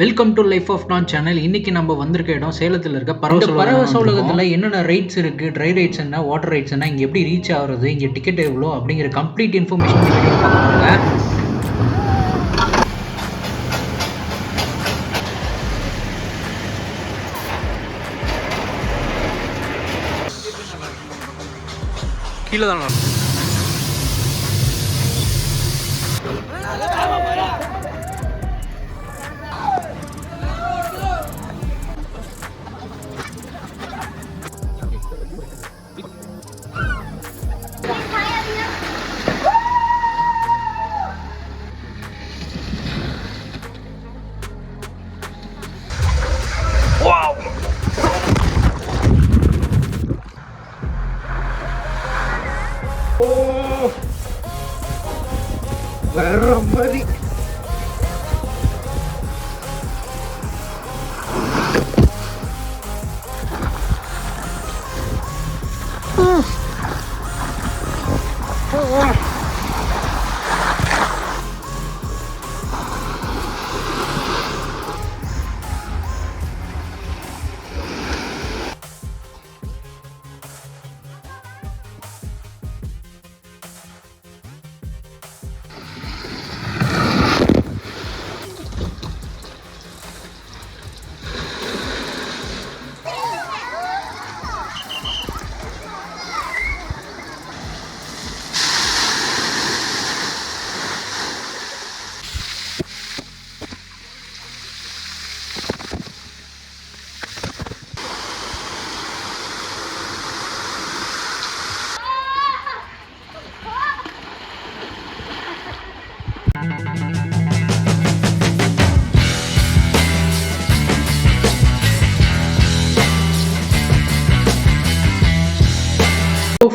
Welcome to life of நான் channel. இன்னைக்கு நம்ம வந்திருக்க இடம் சேலத்தில் இருக்க பரவச உலகத்தில் என்னென்ன ரைட்ஸ் இருக்குது, ட்ரை ரைட்ஸ் என்ன, வாட்டர் ரைட்ஸ் என்ன, இங்கே எப்படி ரீச் ஆகுறது, இங்கே டிக்கெட் எவ்வளோ அப்படிங்கிற கம்ப்ளீட் இன்ஃபர்மேஷன் வீடியோ பார்க்க கீழே தான் வேற மாதிரி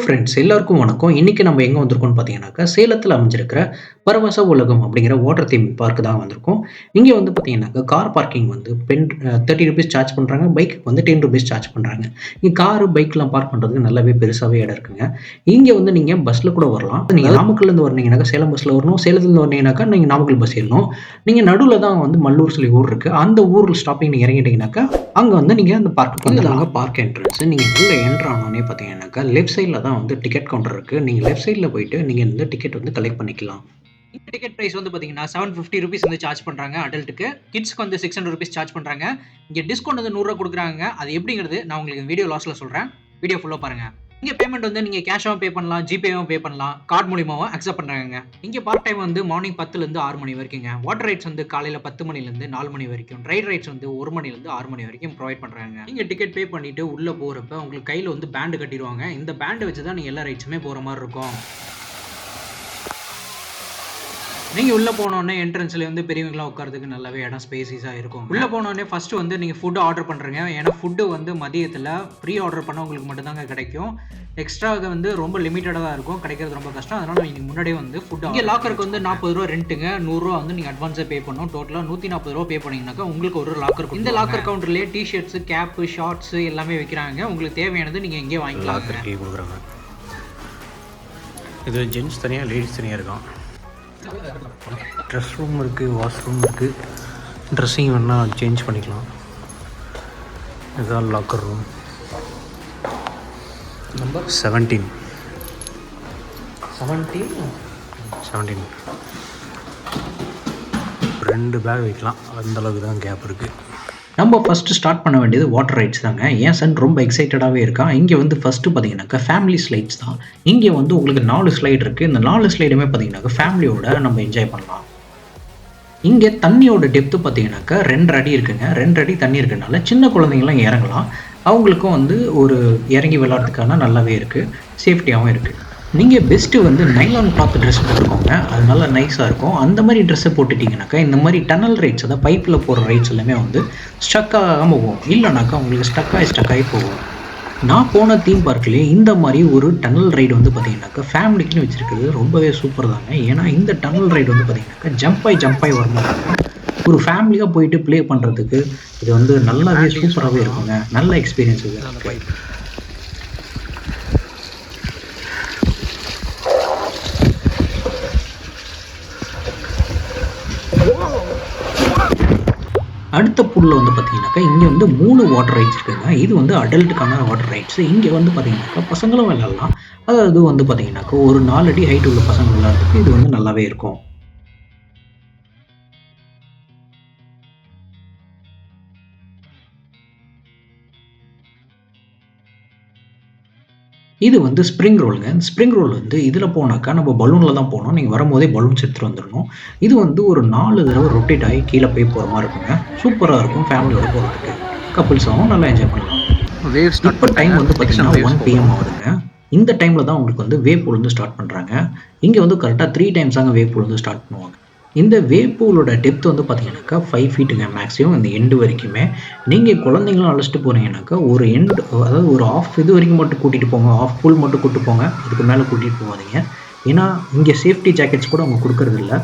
ஃப்ரெண்ட்ஸ் எல்லாருக்கும் வணக்கம். இன்னைக்கு நம்ம எங்கே வந்திருக்கோம்னு பார்த்தீங்கன்னாக்கா சேலத்தில் அமைஞ்சிருக்கிற பரவச உலகம் அப்படிங்கிற வாட்டர் தீம் பார்க்கு தான் வந்திருக்கோம். இங்கே வந்து பார்த்தீங்கன்னாக்கா கார் பார்க்கிங் வந்து ₹30 சார்ஜ் பண்ணுறாங்க, பைக்கு வந்து ₹10 சார்ஜ் பண்ணுறாங்க. இங்கே காரு பைக்லாம் பார்க் பண்ணுறதுக்கு நல்லாவே பெருசாகவே இடம் இருக்குங்க. இங்கே வந்து நீங்கள் பஸ்ஸில் கூட வரலாம். நீங்கள் நாமக்கல்லேருந்து வரீங்கன்னாக்கா சேலம் பஸ்ஸில் வரணும், சேலத்துலேருந்து வரீங்கன்னாக்கா நீங்கள் நாமக்கல் பஸ் ஏறணும். நீங்கள் நடுவில் தான் வந்து மல்லூர் சொல்லி ஊர் இருக்குது. அந்த ஊரில் ஸ்டாப்பிங் நீங்கள் இறங்கிட்டீங்கன்னாக்கா அங்கே வந்து நீங்கள் அந்த பார்க்கு வந்துடுறாங்க. பார்க் என்ட்ரன்ஸ் நீங்கள் உள்ள என்ட்ரு ஆனோடனே பார்த்தீங்கன்னாக்கா லெஃப்ட் சைடில் தான் வந்து டிக்கெட் கவுண்டர் இருக்குது. நீங்கள் லெஃப்ட் சைடில் போயிட்டு நீங்கள் இந்த டிக்கெட் வந்து கலெக்ட் பண்ணிக்கலாம். இந்த டிக்கெட் பிரைஸ் வந்து பார்த்தீங்கன்னா ₹750 வந்து சார்ஜ் பண்ணுறாங்க அடல்ட்டுக்கு. கிட்ஸ்க்கு வந்து ₹600 சார்ஜ் பண்ணுறாங்க. இங்கே டிஸ்கவுண்ட் வந்து ₹100 கொடுக்குறாங்க. அது எப்படிங்கிறது நான் உங்களுக்கு வீடியோ லாஸ்ட்டில் சொல்கிறேன். வீடியோ ஃபுல்லாக பாருங்கள். இங்கே பேமெண்ட் வந்து நீங்கள் கேஷாகவும் பே பண்ணலாம், ஜிபேவும் பே பண்ணலாம், கார்டு மூலியமாகவும் அக்செப்ட் பண்ணுறாங்க. இங்கே பார்ட் டைம் வந்து மார்னிங் 10லேருந்து 6 மணி வரைக்குங்க. வாட்டர் ரைட்ஸ் வந்து காலையில் 10 மணிலேருந்து 4 மணி வரைக்கும், ட்ரை ரைட்ஸ் வந்து 1 மணிலேருந்து 6 மணி வரைக்கும் ப்ரொவைட் பண்ணுறாங்க. நீங்கள் டிக்கெட் பே பண்ணிவிட்டு உள்ளே போகிறப்ப உங்களுக்கு கையில் வந்து பேண்டு கட்டிடுவாங்க. இந்த பேண்டை வச்சு தான் நீங்கள் எல்லா ரைட்ஸுமே போகிற மாதிரி இருக்கும். நீங்கள் உள்ளே போனோடனே என்ட்ரன்ஸில் வந்து பெரியவங்களாம் உட்காரதுக்கு நல்லாவே இடம் ஸ்பேசிஸாக இருக்கும். உள்ளே போனோடனே ஃபஸ்ட்டு வந்து நீங்கள் ஃபுட்டு ஆர்டர் பண்ணுறீங்க. ஏன்னா ஃபுட்டு வந்து மதியத்தில் ப்ரீ ஆர்டர் பண்ணவங்களுக்கு மட்டும்தாங்க கிடைக்கும். எக்ஸ்ட்ராக வந்து ரொம்ப லிமிட்டடாக தான் இருக்கும், கிடைக்கிறது ரொம்ப கஷ்டம். அதனால் நீங்கள் முன்னாடியே வந்து ஃபுட்டு இங்கே லாக்கருக்கு வந்து ₹40 ரெண்ட்டுங்க, ₹100 வந்து நீங்கள் அட்வான்ஸாக பே பண்ணணும். டோட்டலாக ₹140 பே பண்ணிங்கனாக்கா உங்களுக்கு ஒரு லாக்கர். இந்த லாக்கர் கவுண்டர்லேயே டிஷர்ட்ஸு, கேப்பு, ஷார்ட்ஸு எல்லாமே வைக்கிறாங்க. உங்களுக்கு தேவையானது நீங்கள் இங்கே வாங்கிக்கலாம். கொடுக்குறாங்க. இது ஜென்ஸ் தனியாக, லேடிஸ் தனியாக இருக்கும். ட்ரெஸ் ரூம் இருக்குது, வாஷ்ரூம் இருக்குது. ட்ரெஸ்ஸிங் வேணால் சேஞ்ச் பண்ணிக்கலாம். இதுதான் லாக்கர் ரூம். நம்பர் 17. 17 2 பேக் வைக்கலாம். அந்தளவுக்கு தான் கேப் இருக்குது. நம்ம ஃபஸ்ட்டு ஸ்டார்ட் பண்ண வேண்டியது வாட்டர் ரைட்ஸ் தாங்க. என் சன் ரொம்ப எக்ஸைட்டடாகவே இருக்கான். இங்கே வந்து ஃபஸ்ட்டு பார்த்தீங்கன்னாக்கா ஃபேமிலி ஸ்லைட்ஸ் தான். இங்கே வந்து உங்களுக்கு 4 ஸ்லைடு இருக்குது. இந்த 4 ஸ்லைடுமே பார்த்தீங்கன்னாக்கா ஃபேமிலியோட நம்ம என்ஜாய் பண்ணலாம். இங்கே தண்ணியோட டெப்த்து பார்த்தீங்கன்னாக்கா 2 அடி இருக்குங்க. 2 அடி தண்ணி இருக்கிறதுனால சின்ன குழந்தைங்களாம் இறங்கலாம். அவங்களுக்கும் வந்து ஒரு இறங்கி விளையாடுறதுக்கான நல்லாவே இருக்குது, சேஃப்டியாகவும் இருக்குது. நீங்கள் பெஸ்ட்டு வந்து நைலான் கிளாத் ட்ரெஸ் போட்டுக்கோங்க. அது நல்லா நைஸாக இருக்கும். அந்த மாதிரி ட்ரெஸ்ஸை போட்டுட்டிங்கனாக்கா இந்த மாதிரி டனல் ரைட்ஸ், அதாவது பைப்பில் போகிற ரைட்ஸ் எல்லாமே வந்து ஸ்டக் ஆகாமல் போகும். இல்லைனாக்கா உங்களுக்கு ஸ்டக் ஆகி போகும். நான் போன தீம் பார்க்லேயே இந்த மாதிரி ஒரு டனல் ரைடு வந்து பார்த்தீங்கன்னாக்கா ஃபேமிலிக்குன்னு வச்சுருக்கிறது ரொம்பவே சூப்பர் தாங்க. ஏன்னா இந்த டனல் ரைடு வந்து பார்த்தீங்கன்னாக்கா ஜம்ப் ஆகி வர மாதிரி இருக்கும். ஒரு ஃபேமிலியாக போயிட்டு ப்ளே பண்ணுறதுக்கு இது வந்து நல்லாவே சூப்பராகவே இருக்குங்க. நல்ல எக்ஸ்பீரியன்ஸ் இது எனக்கு. அடுத்த பூல்ல வந்து பார்த்தீங்கன்னாக்கா, இங்க வந்து 3 வாட்டர் ரைட்ஸ் இருக்குங்க. இது வந்து அடல்ட்டுக்கான வாட்டர் ரைட்ஸ். இங்க வந்து பார்த்தீங்கன்னாக்கா, பசங்களும் விளையாடலாம். அதாவது வந்து பார்த்தீங்கன்னாக்கா, ஒரு 4 அடி ஹைட் உள்ள பசங்க விளையாடுறதுக்கு இது வந்து நல்லாவே இருக்கும். இது வந்து ஸ்ப்ரிங் ரோலுங்க. இந்த ஸ்ப்ரிங் ரோல் வந்து இதில போனாக்கா நம்ம பலூன்ல தான் போணும். நீங்க வரும்போதே பலூன்ஸ் எடுத்துட்டு வந்துரணும். இது வந்து ஒரு 4 தடவ ரொட்டேட் ஆகி கீழ போய் போற மாரி இருக்குங்க. சூப்பரா இருக்கும் ஃபேமிலியோட போறதுக்கு. கப்பிள்ஸாவும் நல்லா என்ஜாய் பண்ணலாம். வேவ் ஸ்டார்ட் இப்ப டைம் பண்ணிட்டாங்க. வந்து நெக்ஸ்ட் பார்த்தீங்கன்னா, நம்ம வேவ்ஸ் 1 போகலாம். பிஎம் ஆகுதுங்க. இந்த டைம்ல தான் உங்களுக்கு வந்து வேவ் பூல் வந்து ஸ்டார்ட் பண்றாங்க. இங்க வந்து கரெக்ட்டா 3 டைம்ஸ் தாங்க வேவ் பூல் வந்து ஸ்டார்ட் பண்ணுவாங்க. இந்த வேவ் பூலோட டெப்த் வந்து பார்த்தீங்கன்னாக்கா, 5 ஃபீட்டுங்க மேக்ஸிமம் இந்த எண்ட் வரைக்குமே. நீங்க குழந்தைங்களும் அழைச்சிட்டு போறீங்கன்னாக்கா, ஒரு எண்ட் அதாவது ஒரு ஹாஃப் இது வரைக்கும் மட்டும் கூட்டிட்டு போங்க. ஹாஃப் பூல் மட்டும் கூட்டு போங்க. அதுக்கு மேல கூட்டிட்டு போகாதீங்க. ஏன்னா, இங்க சேஃப்டி ஜாக்கெட்ஸ் கூட அவங்க குடுக்கறதில்ல.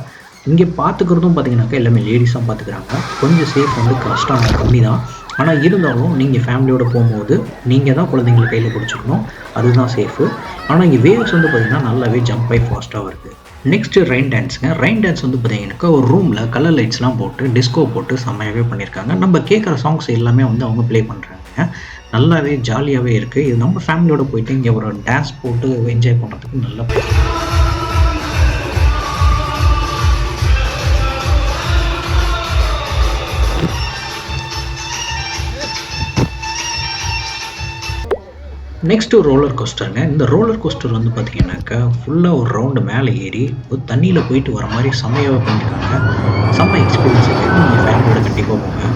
இங்க பார்த்துக்கிறதும் பார்த்தீங்கன்னாக்கா, எல்லாமே லேடீஸ் தான் பார்த்துக்கிறாங்க. கொஞ்சம் சேஃப் வந்து கஷ்டம் கம்மி தான். ஆனா இருந்தாலும் நீங்க ஃபேமிலியோட போம்போது, நீங்க தான் குழந்தைங்கள கையில புடிச்சுக்கணும். அதுதான் சேஃபு. ஆனா இங்க வேவ்ஸ் வந்து பார்த்தீங்கன்னா, நல்லாவே ஜம்ப் ஆயி ஃபாஸ்ட்டா வருது. நெக்ஸ்ட் ரெயின் டான்ஸ்ங்க. ரெயின் டான்ஸ் வந்து பார்த்தீங்கன்னாக்கா, ஒரு ரூம்ல கலர் லைட்ஸ்லாம் போட்டு, டிஸ்கோ போட்டு செம்மையாவே பண்ணியிருக்காங்க. நம்ம கேட்குற சாங்ஸ் எல்லாமே வந்து அவங்க ப்ளே பண்றாங்க. நல்லாவே ஜாலியாவே இருக்கு. இது நம்ம ஃபேமிலியோட போயிட்டு இங்க ஒரு டான்ஸ் போட்டு என்ஜாய் பண்றதுக்கு நல்ல பிளேஸ். Next roller கோஸ்டர்ங்க. இந்த ரோலர் கோஸ்டர் வந்து பார்த்தீங்கன்னாக்கா, ஃபுல்லா ஒரு ரவுண்டு மேல ஏறி, ஒரு தண்ணீல போயிட்டு வர மாரி செம்மையாவே பண்ணியிருக்காங்க. செம்ம எக்ஸ்பீரியன்ஸுங்க. நீங்க ஃபேமிலியோட கண்டிப்பா போங்க.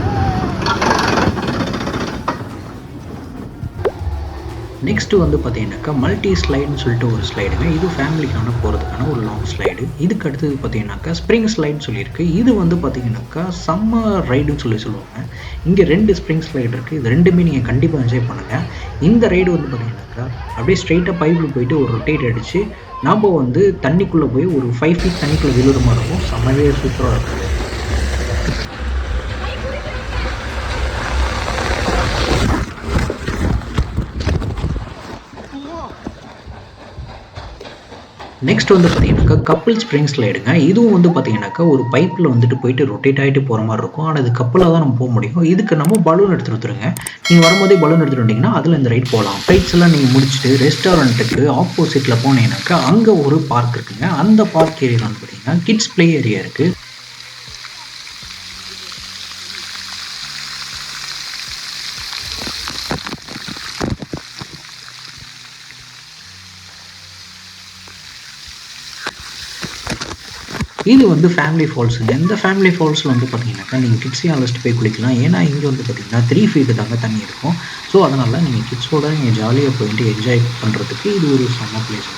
நெக்ஸ்ட் வந்து பார்த்தீங்கன்னாக்கா, மல்டி ஸ்லைடுன்னு சொல்லிட்டு ஒரு ஸ்லைடுங்க. இது ஃபேமிலிக்கான போறதுக்கான ஒரு லாங் ஸ்லைடு. இதுக்கு அடுத்தது பார்த்தீங்கன்னாக்கா, ஸ்ப்ரிங் ஸ்லைடுன்னு சொல்லியிருக்கு. இது வந்து பார்த்தீங்கன்னாக்கா, செம்ம ரைடுன்னு சொல்லுவாங்க. இங்க 2 ஸ்ப்ரிங் ஸ்லைடு இருக்கு. இது 2மே நீங்க கண்டிப்பா என்ஜாய் பண்ணுங்க. இந்த ரைடு வந்து பார்த்தீங்கன்னாக்கா, அப்படியே ஸ்ட்ரெய்ட்டா பைப்ல போயிட்டு ஒரு ரொட்டேட் அடிச்சு, நாம வந்து தண்ணிக்குள்ள போய் ஒரு 5 ஃபீட் தண்ணிக்குள்ள விழுற மாரி இருக்கும். செம்மவே சூப்பரா இருக்கும். நெக்ஸ்ட் வந்து பார்த்தீங்கன்னாக்கா, கப்பிள் ஸ்ப்ரிங் ஸ்லைடுங்க. இதுவும் வந்து பார்த்தீங்கன்னாக்கா, ஒரு பைப்ல வந்துட்டு போயிட்டு ரொட்டேட் ஆயிட்டு போற மாரி இருக்கும். ஆனா இது கப்புலா தான் நம்ம முடியும். இதுக்கு நம்ம பலூன் எடுத்துட்டு வந்துருங்க. நீங்க வரும்போதே பலூன் எடுத்துட்டு வந்தீங்கன்னா, அதுல இந்த ரைட் போலாம். ரைட்ஸ் எல்லாம் நீங்க முடிச்சுட்டு ரெஸ்டாரண்ட்டுக்கு ஆப்போசிட்ல போனீங்கன்னாக்கா, அங்க ஒரு பார்க் இருக்குங்க. அந்த பார்க் ஏரியால வந்து பார்த்தீங்கன்னா, கிட்ஸ் ப்ளே ஏரியா இருக்கு. இது வந்து ஃபேமிலி ஃபால்ஸுங்க. இந்த ஃபேமிலி ஃபால்ஸ்ல வந்து பார்த்தீங்கன்னாக்கா, நீங்க கிட்ஸையும் அழைச்சிட்டு போய் குளிக்கலாம். ஏன்னா, இங்க வந்து பார்த்தீங்கன்னா 3 ஃபீட் தாங்க தண்ணி இருக்கும். ஸோ, அதனால நீங்க கிட்ஸோட நீங்க ஜாலியா போயிட்டு என்ஜாய் பண்றதுக்கு இது ஒரு செம்ம பிளேஸ்.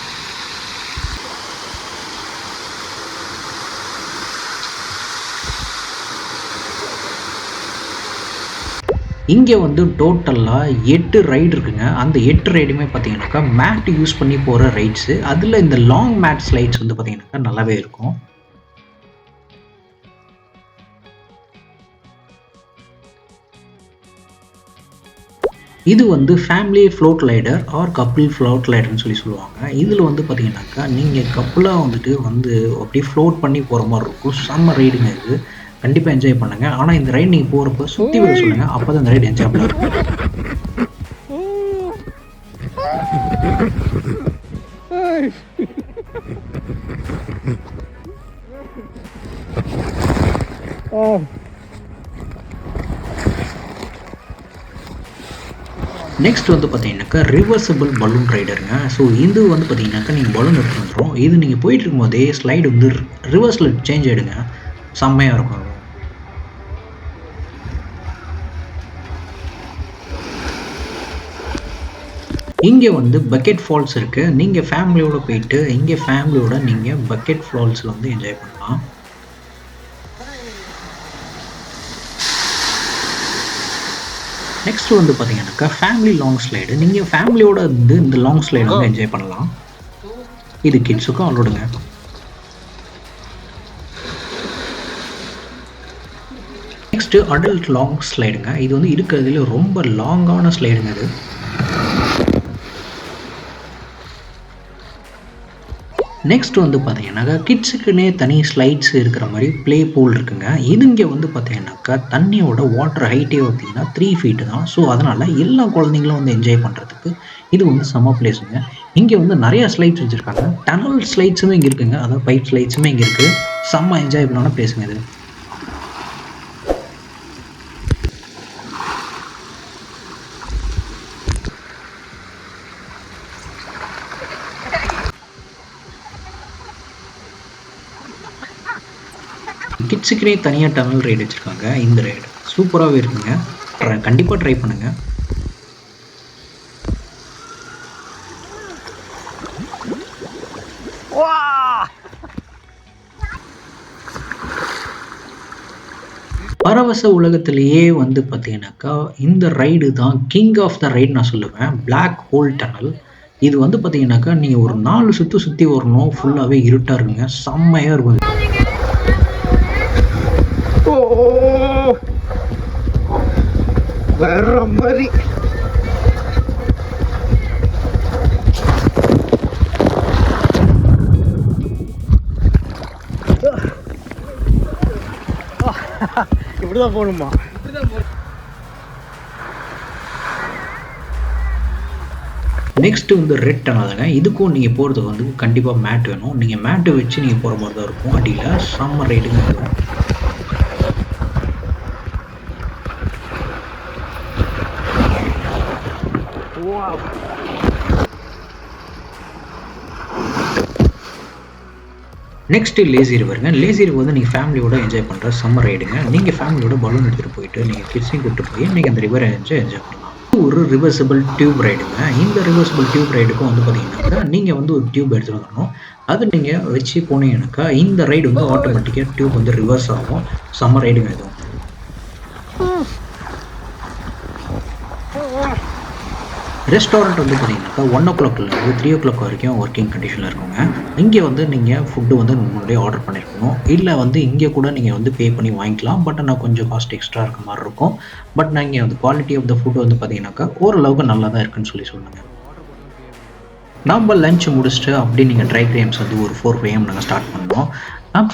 இங்க வந்து டோட்டலா 8 ரைடு இருக்குங்க. அந்த 8 ரைடுமே பார்த்தீங்கன்னாக்கா, மேட் யூஸ் பண்ணி போற ரைட்ஸு. அதுல இந்த லாங் மேட் ஸ்லைட்ஸ் வந்து பார்த்தீங்கன்னாக்கா, நல்லாவே இருக்கும். இது வந்து family float rider or couple float ரைடர்ன்னு சொல்லுவாங்க. இதுல வந்து பார்த்தீங்கன்னாக்கா, நீங்க கப்புலா வந்துட்டு வந்து அப்படியே ஃப்ளோட் பண்ணி போற மாரி இருக்கும். செம்ம ரைடுங்க இது. கண்டிப்பா என்ஜாய் பண்ணுங்க. ஆனா இந்த ரைடு நீங்க போறப்ப சுத்தி வர சொல்லுங்க. அப்பதான் இந்த ரைடு என்ஜாயபிளா இருக்கும். நெக்ஸ்ட் வந்து பார்த்தீங்கன்னாக்கா, ரிவர்சிபிள் பலூன் ரைடருங்க. ஸோ இது வந்து பார்த்தீங்கன்னாக்கா, நீங்க பலூன் எடுத்துட்டு வந்துரும். இது நீங்க போயிட்டு இருக்கும்போதே ஸ்லைடு வந்து ரிவர்ஸ்ல சேஞ்ச் ஆயிடுங்க. செம்மையா இருக்கும் அது. இங்க வந்து பக்கெட் ஃபால்ஸ் இருக்கு. நீங்க ஃபேமிலியோட போயிட்டு, இங்க ஃபேமிலியோட நீங்க பக்கெட் ஃபால்ஸ்ல வந்து என்ஜாய் பண்ணலாம். நெக்ஸ்ட் வந்து பார்த்தீங்கன்னாக்கா, ஃபேமிலி லாங் ஸ்லைடு. நீங்க ஃபேமிலியோட வந்து இந்த லாங் ஸ்லைடு வந்து என்ஜாய் பண்ணலாம். இது கிட்ஸுக்கும் அலோடுங்க. நெக்ஸ்ட் அடல்ட் லாங் ஸ்லைடுங்க. இது வந்து இருக்கிறதுல ரொம்ப லாங்கான ஸ்லைடுங்க இது. நெக்ஸ்ட் வந்து பார்த்தீங்கன்னாக்கா, கிட்ஸுக்குன்னே தனி ஸ்லைட்ஸ் இருக்கிற மாரி ப்ளே பூல் இருக்குங்க. இது இங்க வந்து பார்த்தீங்கன்னாக்கா, தண்ணியோட வாட்டர் ஹைட்டே பார்த்தீங்கன்னா 3 ஃபீட் தான். ஸோ, அதனால எல்லா குழந்தைங்களும் வந்து என்ஜாய் பண்றதுக்கு இது வந்து செம்ம பிளேஸுங்க. இங்க வந்து நெறைய ஸ்லைட்ஸ் வச்சிருக்காங்க. டனல் ஸ்லைட்ஸுமே இங்க இருக்குங்க. அதாவது பைப் ஸ்லைட்ஸுமே இங்க இருக்கு. செம்ம என்ஜாயபிளான பிளேஸுங்க இது. கிட்ஸுக்குன்னே தனியா டனல் ரைடு வச்சிருக்காங்க. இந்த ரைடு சூப்பராவே இருக்குங்க. கண்டிப்பா ட்ரை பண்ணுங்க. பரவச உலகத்திலேயே வந்து பார்த்தீங்கன்னாக்கா, இந்த ரைடு தான் கிங் ஆஃப் த ரைட் நான் சொல்லுவேன். Black hole tunnel. இது வந்து பார்த்தீங்கன்னாக்கா, நீங்க ஒரு 4 சுத்து சுத்தி வரணும். ஃபுல்லாவே இருட்டா இருக்குங்க. செம்மையா இருக்கும் இது. வேற மாதிரி. இப்படிதான் போகணுமா? நெக்ஸ்ட் வந்து ரெட் டனலுங்க. இதுக்கும் நீங்க போறதுக்கு வந்து கண்டிப்பா மேட் வேணும். நீங்க மேட் வச்சு நீங்க போற மாரி தான் இருக்கும். அடியில செம்ம ரைடுங்க இது. நெக்ஸ்ட் லேசி ரிவருங்க. லேசி ரிவர் வந்து நீங்க ஃபேமிலியோட என்ஜாய் பண்ற செம்ம ரைடுங்க. நீங்க ஃபேமிலியோட பலூன் எடுத்துட்டு போயிட்டு, நீங்க கிட்ஸையும் கூட்டிட்டு போய் நீங்க அந்த ரிவர என்ஜாய் பண்ணலாம். இது ஒரு ரிவர்சிபிள் டியூப் ரைடுங்க. இந்த ரிவர்சிபிள் டியூப் ரைடுக்கும் வந்து பார்த்தீங்கன்னாக்கா, நீங்க வந்து ஒரு டியூப் எடுத்துட்டு வரணும். அது நீங்க வச்சு போனீங்கன்னாக்கா, இந்த ரைடு வந்து ஆட்டோமேட்டிக்கா டியூப் வந்து ரிவர்ஸ் ஆகும். செம்ம ரைடுங்க இதுவும். ரெஸ்டாரண்ட் வந்து பார்த்தீங்கன்னாக்கா 1:00லேருந்து 3:00 வரைக்கும் ஒர்க்கிங் கண்டிஷனில் இருக்குங்க. இங்கே வந்து நீங்கள் ஃபுட்டு வந்து முன்னாடியே ஆர்டர் பண்ணியிருக்கணும். இல்லை வந்து இங்கே கூட நீங்கள் வந்து பே பண்ணி வாங்கிக்கலாம். பட் ஆனால் கொஞ்சம் காஸ்ட் எக்ஸ்ட்ரா இருக்க மாதிரி இருக்கும். பட் நான் இங்கே வந்து குவாலிட்டி ஆஃப் த ஃபுட் வந்து பார்த்தீங்கன்னாக்கா ஓரளவுக்கு நல்லா தான் இருக்குன்னு சொல்லுங்க. நம்ம லஞ்ச் முடிச்சுட்டு அப்படியே நீங்கள் ட்ரை கேம்ஸ் வந்து ஒரு 4 PM நாங்கள் ஸ்டார்ட் பண்ணோம்.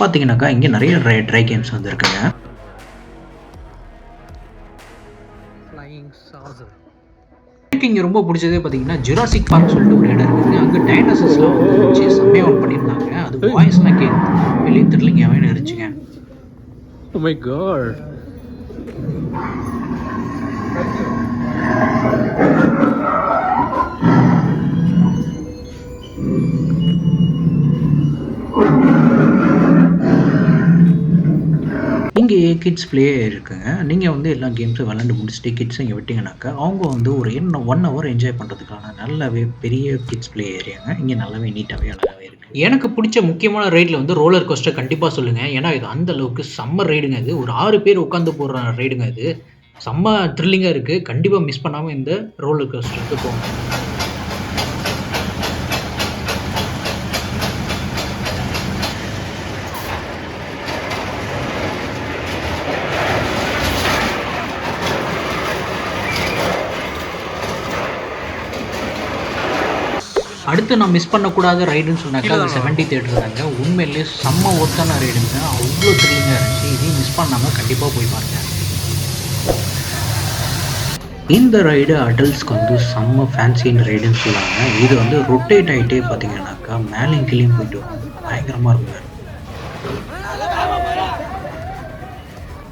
பார்த்தீங்கன்னாக்கா இங்கே நிறைய ட்ரை கேம்ஸ் வந்து இருக்குங்க. எனக்கு இங்க ரொம்ப பிடிச்சதே பார்த்தீங்கன்னா, ஜுராசிக் பார்க் சொல்லிட்டு ஒரு இடம் இருக்குங்க. அங்க டைனோசர்ஸ்லாம் வந்து வச்சு செம்மையா ஒன் பண்ணியிருந்தாங்க. அது வாய்ஸ்லாம் கேட்கும். வெளிய த்ரில்லிங்காவே இருந்துச்சுங்க. Oh my god. இங்கே கிட்ஸ் ப்ளே இருக்குங்க. நீங்க வந்து எல்லா கேம்ஸும் விளையாண்டு முடிச்சுட்டு கிட்ஸ இங்க விட்டீங்கன்னாக்கா, அவங்க வந்து ஒரு 1 ஹவர் என்ஜாய் பண்றதுக்கான நல்லாவே பெரிய கிட்ஸ் ப்ளே ஏரியாங்க. இங்க நல்லாவே நீட்டாவே அழகாவே இருக்கு. எனக்கு பிடிச்ச முக்கியமான ரைட்ல வந்து ரோலர் கோஸ்டர் கண்டிப்பா சொல்லுங்க. ஏன்னா, இது அந்த அளவுக்கு செம்ம ரைடுங்க இது. ஒரு 6 பேர் உட்காந்து போற ரைடுங்க இது. செம்ம த்ரில்லிங்கா இருக்கு. கண்டிப்பா மிஸ் பண்ணாம இந்த ரோலர் கோஸ்டருக்கு போங்க. அடுத்து நான் மிஸ் பண்ணக்கூடாத ரைடுன்னு சொன்னாக்கா, அது 70 தியேட்டர் தாங்க. உண்மையிலேயே செம்ம ஒர்த்தான ரைடுங்க. அவ்ளோ த்ரில்லிங்கா இருந்துச்சு. இதையும் மிஸ் பண்ணாம கண்டிப்பா போய் பாருங்க. இந்த ரைடு அடல்ட்ஸ்க்கு வந்து செம்ம ஃபேன்சியான ரைடுன்னு சொல்லுவாங்க. இது வந்து ரொட்டேட் ஆயிட்டே பார்த்தீங்கன்னாக்கா, மேலேயும் கீழயும் போயிட்டு வரும். பயங்கரமா இருக்குங்க.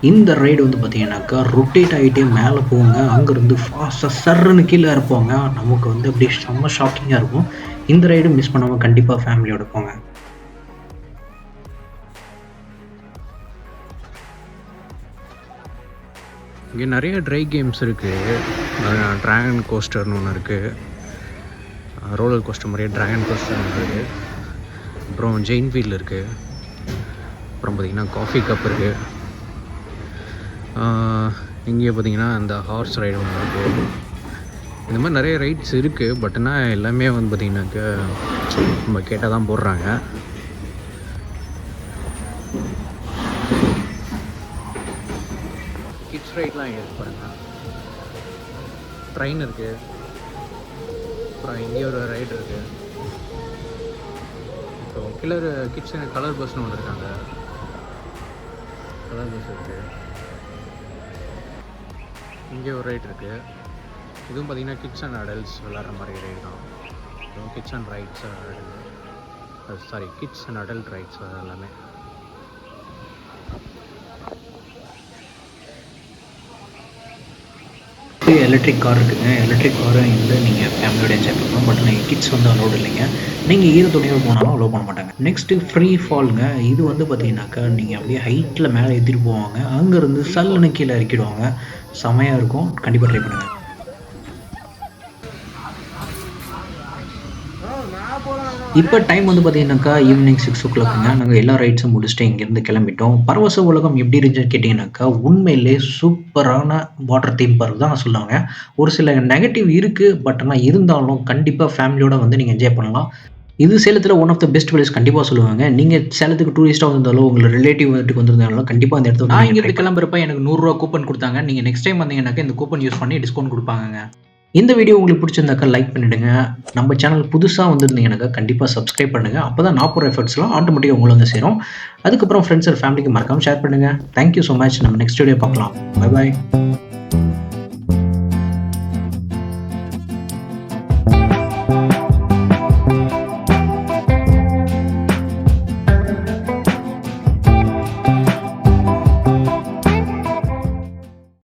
இந்த ரைடு வந்து பார்த்தீங்கன்னாக்கா, ரொட்டேட் ஆயிட்டே மேல போகுங்க. அங்கருந்து ஃபாஸ்ட்டா சர்ருன்னு கீழ இறக்குவாங்க. நமக்கு வந்து அப்படியே செம்ம ஷாக்கிங்கா இருக்கும். இந்த ரைடு மிஸ் பண்ணாம கண்டிப்பா ஃபேமிலியோட போங்க. இங்கே நிறைய ட்ரை கேம்ஸ் இருக்குது. ட்ராகன் கோஸ்டர்னு ஒன்று இருக்குது. ரோலர் கோஸ்டர் மாதிரியே ட்ராகன் கோஸ்டர்னு இருக்குது. அப்புறம் ஜெயின் வீல் இருக்குது. அப்புறம் பார்த்திங்கன்னா காஃபி கப் இருக்குது. இங்கே பார்த்திங்கன்னா இந்த ஹார்ஸ் ரைடு ஒன்று இருக்குது. இந்த மாதிரி நிறைய ரைட்ஸ் இருக்குது. பட் ஆனால் எல்லாமே வந்து பார்த்திங்கனாக்கா நம்ம கேட்டால் தான் போடுறாங்க. கிட்ஸ் ரைட்லாம் இங்கே இருக்கு பாருங்கள். ட்ரெயின் இருக்குது. அப்புறம் இங்கே ஒரு ரைடு இருக்குது. ஸோ கிட்ஸன் கலர் பஸ்ன்னு ஒன்று இருக்காங்க. கலர் பஸ் இருக்குது. இங்கே ஒரு ரைட் இருக்குது. இதுவும் பார்த்தீங்கன்னா கிட்ஸ் அண்ட் அடல்ட்ஸ் விளாட்ற மாதிரி ரைடு தான். இதுவும் kids and rides sorry kids and adult rides எல்லாமே. எலக்ட்ரிக் கார் இருக்குங்க. எலக்ட்ரிக் காரை வந்து நீங்கள் ஃபேமிலியோட என்ஜாய் பண்ணலாம். பட் நீங்கள் கிட்ஸ் வந்து அலோடு இல்லைங்க. நீங்கள் ஈர துணியோடு போனாலும் அலோவ் பண்ண மாட்டாங்க. நெக்ஸ்ட்டு ஃப்ரீ ஃபாலுங்க. இது வந்து பார்த்தீங்கன்னாக்கா நீங்கள் அப்படியே ஹைட்டில் மேலே ஏற்றிட்டு போவாங்க. அங்கேருந்து சல்லுன்னு கீழே இறக்கிடுவாங்க. செமையாக இருக்கும். கண்டிப்பாக ட்ரை பண்ணுங்கள். இப்போ டைம் வந்து பார்த்தீங்கன்னாக்கா ஈவினிங் 6:00ங்க. நாங்கள் எல்லா ரைட்ஸும் முடிச்சுட்டு இங்கேருந்து கிளம்பிட்டோம். பரவச உலகம் எப்படி இருந்துச்சுன்னு கேட்டிங்கனாக்கா, உண்மையிலே சூப்பரான வாட்டர் தீம் பார்க் தான் நான் சொல்லுவேங்க. ஒரு சில நெகட்டிவ் இருக்குது. பட் ஆனால் இருந்தாலும் கண்டிப்பாக ஃபேமிலியோட வந்து நீங்கள் என்ஜாய் பண்ணலாம். இது சேலத்தில் one of the best place கண்டிப்பாக சொல்லுவாங்க. நீங்கள் சேலத்துக்கு டூரிஸ்ட்டாக வந்திருந்தாலும், உங்களோட ரிலேட்டிவ் வீட்டுக்கு வந்திருந்தாலும் கண்டிப்பாக அந்த இடத்துல நான் இங்கேருந்து கிளம்புறப்ப எனக்கு ₹100 கூப்பன் கொடுத்தாங்க. நீங்கள் நெக்ஸ்ட் டைம் வந்தீங்கன்னாக்கா இந்த கூப்பன் யூஸ் பண்ணி டிஸ்கவுண்ட் கொடுப்பாங்க. இந்த வீடியோ உங்களுக்கு பிடிச்சிருந்தாக்கா லைக் பண்ணிவிடுங்க. நம்ம சேனல் புதுசாக வந்திருந்தீங்கன்னாக்கா கண்டிப்பாக சப்ஸ்கிரைப் பண்ணுங்கள். அப்போ தான் நான் போகிற எஃபர்ட்ஸ்லாம் ஆட்டோமேட்டிக்காக உங்களை வந்து சேரும். அதுக்கப்புறம் ஃப்ரெண்ட்ஸ் அண்ட் ஃபேமிலிக்கு மறக்காமல் ஷேர் பண்ணுங்கள். Thank you so much. நம்ம நெக்ஸ்ட் வீடியோ பார்க்கலாம். Bye bye.